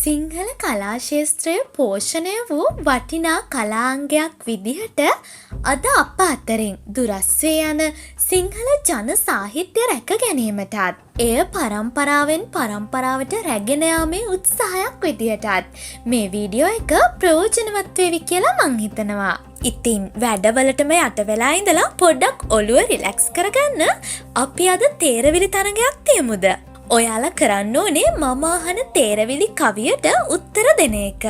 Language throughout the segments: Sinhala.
සිංහල කලා ක්ෂේත්‍රය පෝෂණය වූ වටිනා කලාංගයක් විදිහට අද අප අතරින් දුරස් වී යන සිංහල ජන සාහිත්‍ය රැක ගැනීමටත් එය පරම්පරාවෙන් පරම්පරාවට රැගෙන යාමේ උත්සාහයක් විදිහටත් මේ වීඩියෝ එක ප්‍රයෝජනවත් වේවි කියලා මං හිතනවා. ඉතින් වැඩවලටම යට වෙලා ඉඳලා පොඩ්ඩක් ඔළුව රිලැක්ස් කරගන්න අපි අද තේරවිලි තරගයක් තියමුද? ඔයාලා කරන්න ඕනේ මම අහන තේරවිලි කවියට උත්තර දෙන එක.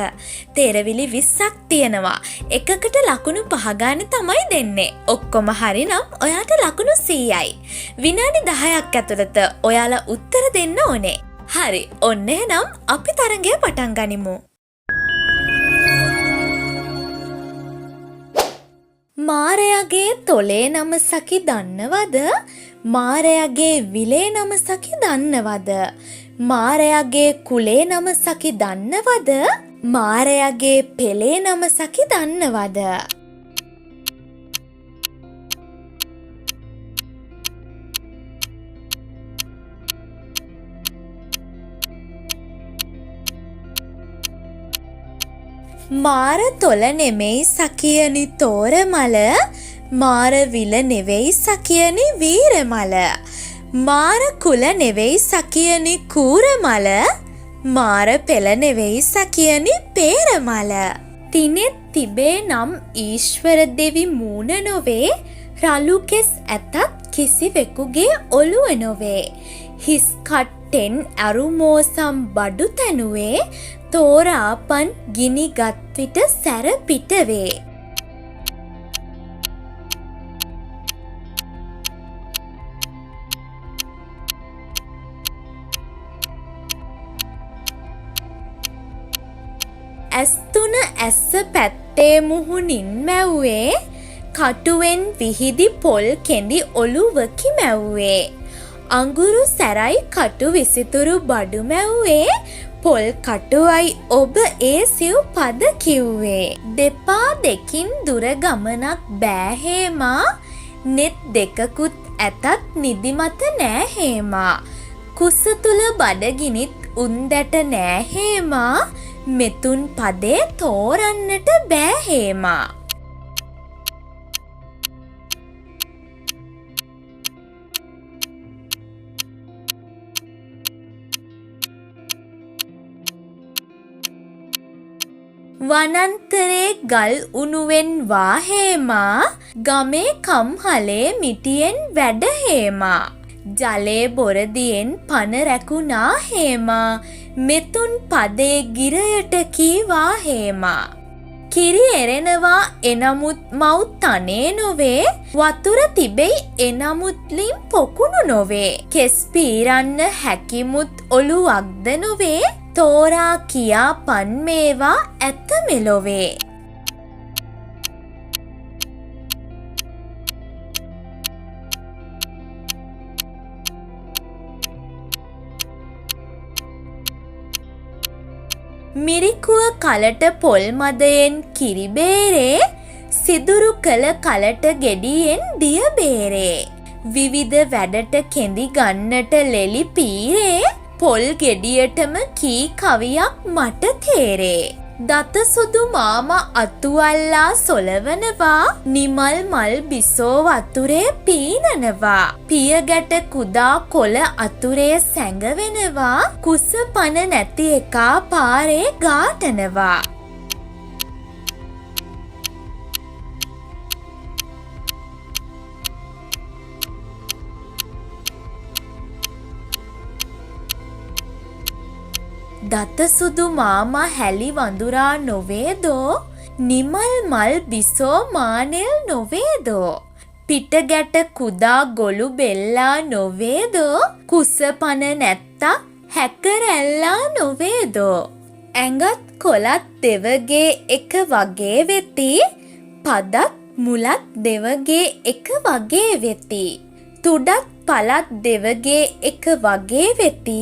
තේරවිලි 20ක් තියෙනවා. එකකට ලකුණු 5 ගන්න තමයි දෙන්නේ. ඔක්කොම හරිනම් ඔයාට ලකුණු 100යි. විනාඩි 10ක් ඇතුළත ඔයාලා උත්තර දෙන්න ඕනේ. හරි. ඔන්න එහෙනම් අපි තරගය පටන් ගනිමු. මාරයාගේ තොලේ නම සකි දන්නවද? මාරයාගේ විලේ නම සකි දන්නවද? මාරයාගේ කුලේ නම සකි දන්නවද? මාරයාගේ පෙලේ නම සකි දන්නවද? මාර තොල නෙමෙයි සකියනි තෝරමල, මාර විල නෙවෙයි සකියනි වීරමල, මාර කුල නෙවෙයි සකියනි කූරමල, මාර පෙළ නෙවෙයි සකියනි පේරමල. තිනෙත් තිබේ නම් ඊශ්වර දෙවි මූණ නොවේ, රළු කෙස් ඇතත් කිසිවෙකුගේ ඔළුව නොවේ. හිස් කට්ටෙන් අරුමෝසම් බඩු තැනුවේ, තෝරාපන් ගිනිගත් විට සැර පිටවේ. ඇස් තුන ඇස්ස පැත්තේ මුහුණින් මැව්වේ, කටුවෙන් විහිදි පොල් කෙඳි ඔළුවකි මැව්වේ. අඟුරු සැරයි කටු විසිතුරු බඩු මැව්වේ, පොල් කටුවයි ඔබ ඒ සිව් පද කිව්වේ. දෙපා දෙකින් දුර ගමනක් බෑහේමා, නෙත් දෙකකුත් ඇතත් නිදිමත නෑහේමා. කුස තුල බඩගිනිත් උන්දැට නෑහේමා, මෙතුන් පදේ තෝරන්නට බෑහේමා. වනන්තරේ ගල් උණුවෙන් වාහේමා, ගමේ කම්හලේ මිටියෙන් වැඩහේමා. ජලේ බොරදියෙන් පන රැකුණා හේමා, මෙතුන් පදේ ගිරයට කීවා හේමා. කිරි එරෙනවා එනමුත් මව් තනේ නොවේ, වතුර තිබෙයි එනමුත් ලිම් පොකුණු නොවේ. කෙස් පීරන්න හැකිමුත් ඔළුවක්ද නොවේ, තෝරා කියා පන් මේවා ඇත මෙලොවේ. මිරිකුව කලට පොල් මදයෙන් කිරිබේරේ, සිදුරු කළ කලට ගෙඩියෙන් දිය බේරේ. විවිධ වැඩට කෙඳි ගන්නට ලෙලි පීරේ, පොල් ගෙඩියටම කී කවියක් මට තේරේ. දත සුදු මාමා අතුවල්ලා සොලවනවා, නිමල් මල් බිසෝ වතුරේ පීනනවා. පියගැට කුදා කොළ අතුරේ සැඟවෙනවා, කුස පන නැති එකා පාරේ ගාටනවා. දත සුදු මාමා හැලි වඳුරා නොවේදෝ, නිමල් මල් බිසෝ මානෙල් නොවේදෝ. පිටගැට කුදා ගොළු බෙල්ලා නොවේදෝ, කුස පන නැත්තා හැකරැල්ලා නොවේදෝ. ඇඟත් කොලත් දෙවගේ එක වගේ වෙති, පදත් මුලත් දෙවගේ එක වගේ වෙති. තුඩත් පලත් දෙවගේ එක වගේ වෙති,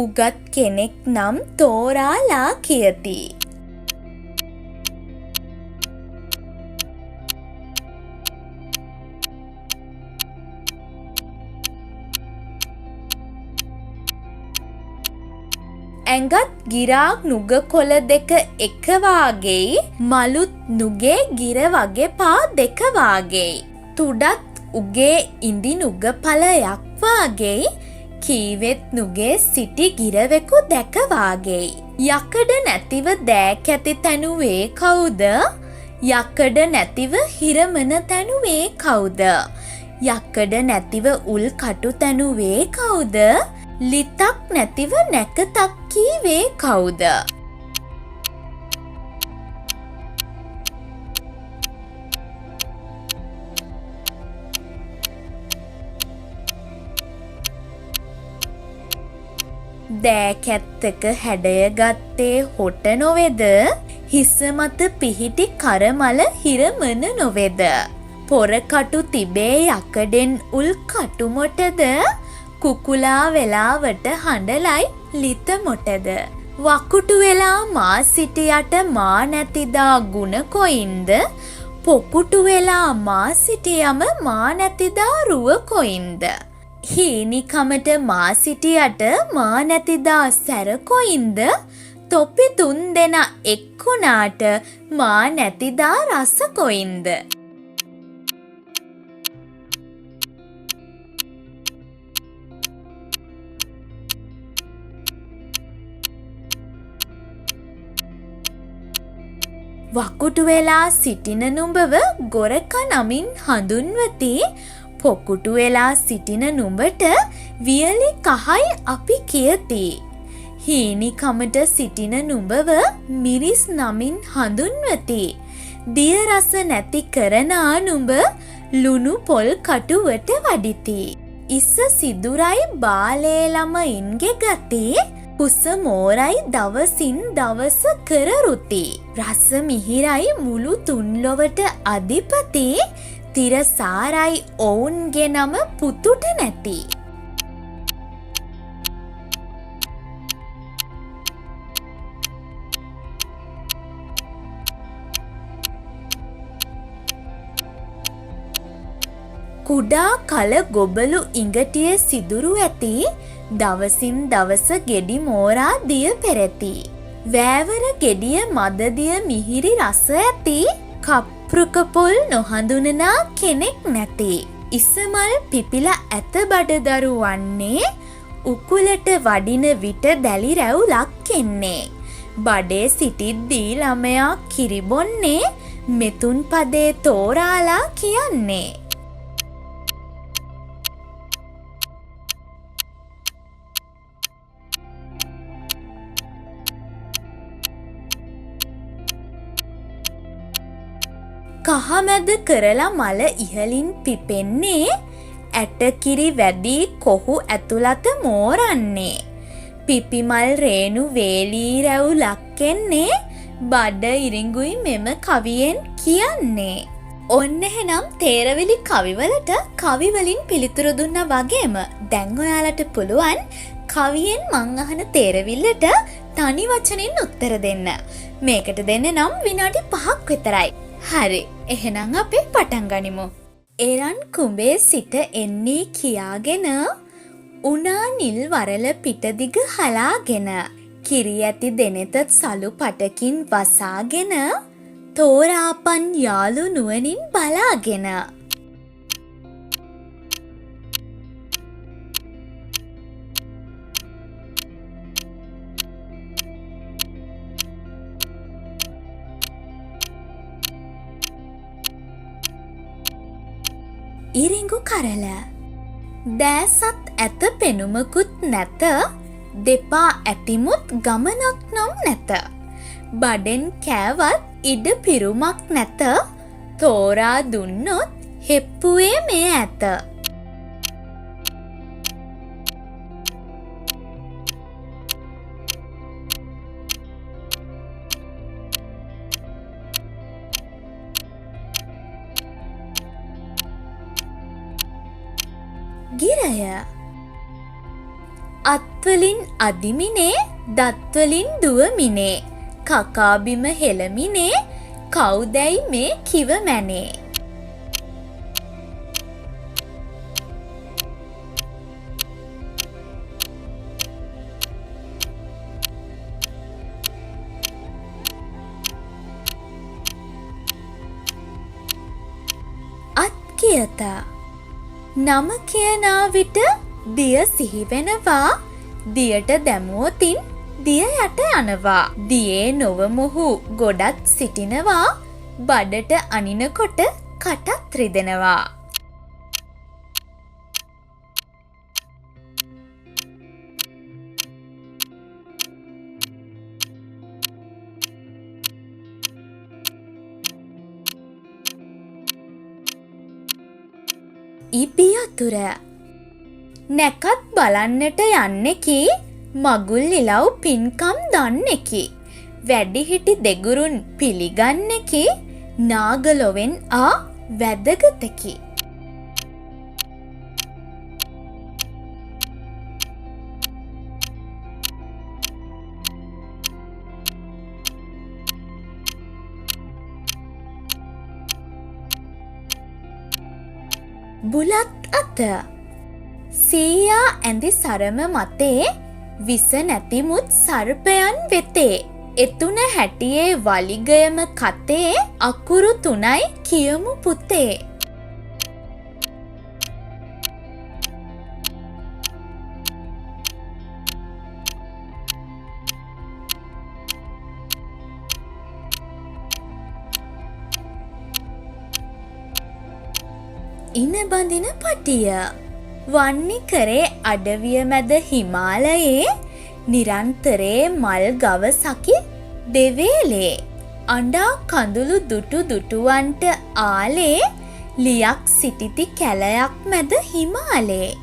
උගත් කෙනෙක් නම් තෝරාලා කියති. ඇඟත් ගිරාක් නුග කොළ දෙක එක වාගේයි මලුත් නුගේ ගිර වගේ පා දෙක වාගේයි තුඩත් උගේ ඉඳි නුග පලයක් වාගේයි කීවෙත් නුගේ සිටි ගිරවෙකු දැක වාගේයි යකඩ නැතිව දෑක් ඇති තැනුවේ කවුද යකඩ නැතිව හිරමන තැනුවේ කවුද යකඩ නැතිව උල් කටු තැනුවේ කවුද ලිතක් නැතිව නැකතක් කීවේ කවුද දෑකැත්තක හැඩය ගත්තේ හොට නොවේද හිස මත පිහිටි කරමල හිරමන නොවේද පොරකටු තිබේ යකඩෙන් උල් කටුමොටද කුකුලා වෙලාවට හඬලයි ලිත මොටද වකුටු වෙලා මා සිටියට මා නැතිදා ගුණ කොයින්ද පොකුටු වෙලා මා සිටියම මා නැතිදා රුව කොයින්ද හීනිකමට මා සිටියට මා නැතිදා සැර කොයින්ද තොපි තුන් දෙනා එක්කුණාට මා නැතිදා රස කොයින්ද වකුටු වෙලා සිටින නුඹව ගොරක නමින් හඳුන්වති පොකුටු වෙලා සිටින නුඹට වියලි කහයි අපි කියති හීනිකමට සිටින නුඹව මිරිස් නමින් හඳුන්වති දිය රස නැති කරනා නුඹ ලුණු පොල් කටුවට වඩිති ඉස්ස සිදුරයි බාලේ ළමයින්ගේ ගති කුස මෝරයි දවසින් දවස කරරුති රස මිහිරයි මුළු තුන්ලොවට අධිපති තිරසාරයි ඔවුන්ගේ නම පුතුට නැති කුඩා කල ගොබලු ඉඟටිය සිදුරු ඇති දවසින් දවස ගෙඩි මෝරා දිය පෙරති වෑවර ගෙඩිය මදදිය මිහිරි රස ඇති කප්පෘකපොල් නොහඳුනනා කෙනෙක් නැති ඉසමල් පිපිල ඇත බඩදරු වන්නේ උකුලට වඩින විට දැලි රැවුලක් එන්නේ බඩේ සිටිද්දී ළමයා කිරිබොන්නේ මෙතුන් පදේ තෝරාලා කියන්නේ කහමැද කරලා මල ඉහලින් පිපෙන්නේ ඇටකිරි වැඩි කොහු ඇතුළත මෝරන්නේ පිපිමල් රේණු වේලී රැවුලක් එන්නේ බඩ ඉරිඟුයි මෙම කවියෙන් කියන්නේ ඔන්න එහෙනම් තේරවිලි කවිවලට කවිවලින් පිළිතුරු දුන්නා වගේම දැන් ඔයාලට පුළුවන් කවියෙන් මං අහන තේරවිල්ලට තනි වචනින් උත්තර දෙන්න මේකට දෙන්න නම් විනාඩි 5ක් විතරයි හරි එහෙනම් අපි පටන් ගනිමු. එරන් කුඹේ සිට එන්නේ කියාගෙන උනා නිල් වරල පිටදිග හලාගෙන කිරි ඇති දෙනෙත සලු පටකින් වසාගෙන තෝරාපන් යාළු නුවණින් බලාගෙන ඉරිඟු කරල දෑසත් ඇත පෙනුමකුත් නැත දෙපා ඇතිමුත් ගමනක් නම් නැත බඩෙන් කෑවත් ඉඩ පිරුමක් නැත තෝරා දුන්නොත් හෙප්පුවේ මේ ඇත ගිරය අත්වලින් අදිමිනේ දත්වලින් දුවමිනේ කකාබිම හෙළමිනේ කවුදැයි මේ කිව මැනේ සියත. නම කියනා විට දිය සිහි වෙනවා. දියට දැමුවොතින් දිය යට යනවා. දියේ නොවමොහු ගොඩක් සිටිනවා. බඩට අනිනකොට කටත් රිදෙනවා. ඉබියතුර නැකත් බලන්නට යන්නෙකි. මගුල් ඉලව් පින්කම් දන්නෙකි. වැඩිහිටි දෙගුරුන් පිළිගන්නෙකි. නාගලොවෙන් ආ වැදගතකි. බුලත් අත සීයා ඇඳි සරම මතේ විස නැතිමුත් සර්පයන් වෙතේ. එතුන හැටියේ වලිගයම කතේ අකුරු 3යි කියමු පුතේ. ඉන බඳින පටිය වන්නි කරේ අඩවිය මැද හිමාලයේ නිරන්තරේ මල් ගව සකි දෙවේලේ අඬා කඳුළු දුටු දුටුවන්ට ආලේ ලියක් සිටිති කැලයක් මැද හිමාලේ.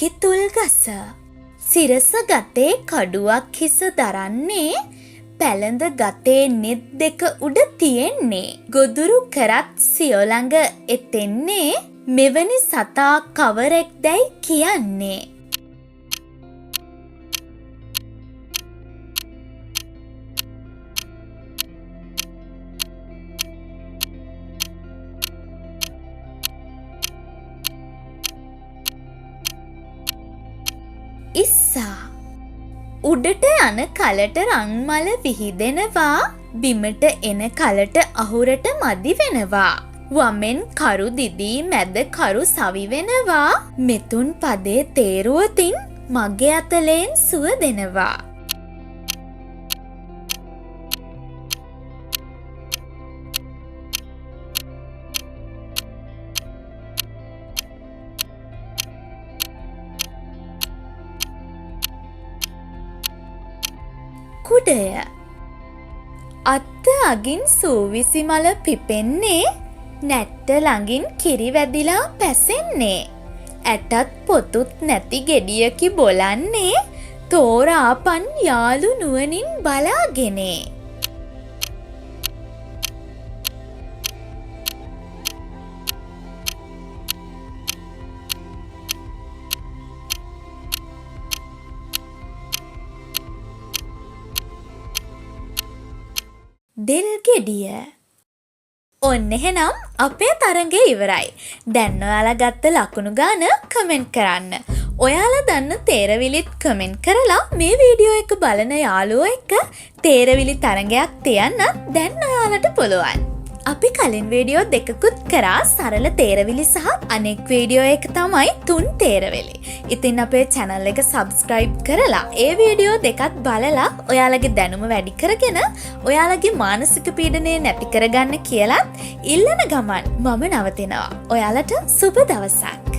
කිතුල් ගස සිරස ගතේ කඩුවක් හිස දරන්නේ පැළඳ ගතේ නෙත් දෙක උඩ තියෙන්නේ ගොදුරු කරත් සියොළඟ එතෙන්නේ මෙවැනි සතා කවරෙක් දැයි කියන්නේ. ඉස්සා උඩට යන කලට රන්මල විහිදෙනවා. බිමට එන කලට අහුරට මදි වෙනවා. වමෙන් කරු දිදී මැද කරු සවි වෙනවා. මෙතුන් පදේ තේරුවතින් මගේ අතලෙන් සුව දෙනවා. කුඩය අත්ත අගින් සූවිසි මල පිපෙන්නේ නැට්ට ළඟින් කිරි වැදිලා පැසෙන්නේ ඇටත් පොතුත් නැති ගෙඩියකි බොලන්නේ තෝරාපන් යාළු නුවණින් බලාගෙනේ. දෙල් ගෙඩිය ඔන්න එහෙනම් අපේ තරඟය ඉවරයි. දැන් ඔයාලා ගත්ත ලකුණු ගාන කමෙන්ට් කරන්න. ඔයාලා දන්න තේරවිලිත් කමෙන්ට් කරලා මේ වීඩියෝ එක බලන යාළුවෝ එක්ක තේරවිලි තරඟයක් තියන්න දැන් ඔයාලට පුළුවන්. අපි කලින් වීඩියෝ දෙකකුත් කරා සරල තේරවිලි සහ අනෙක් වීඩියෝ එක තමයි 3 තේරවිලි. ඉතින් අපේ channel එක subscribe කරලා ඒ වීඩියෝ දෙකත් බලලා ඔයාලගේ දැනුම වැඩි කරගෙන ඔයාලගේ මානසික පීඩනය නැති කරගන්න කියලාත් ඉල්ලන ගමන් මම නවතිනවා. ඔයාලට සුබ දවසක්.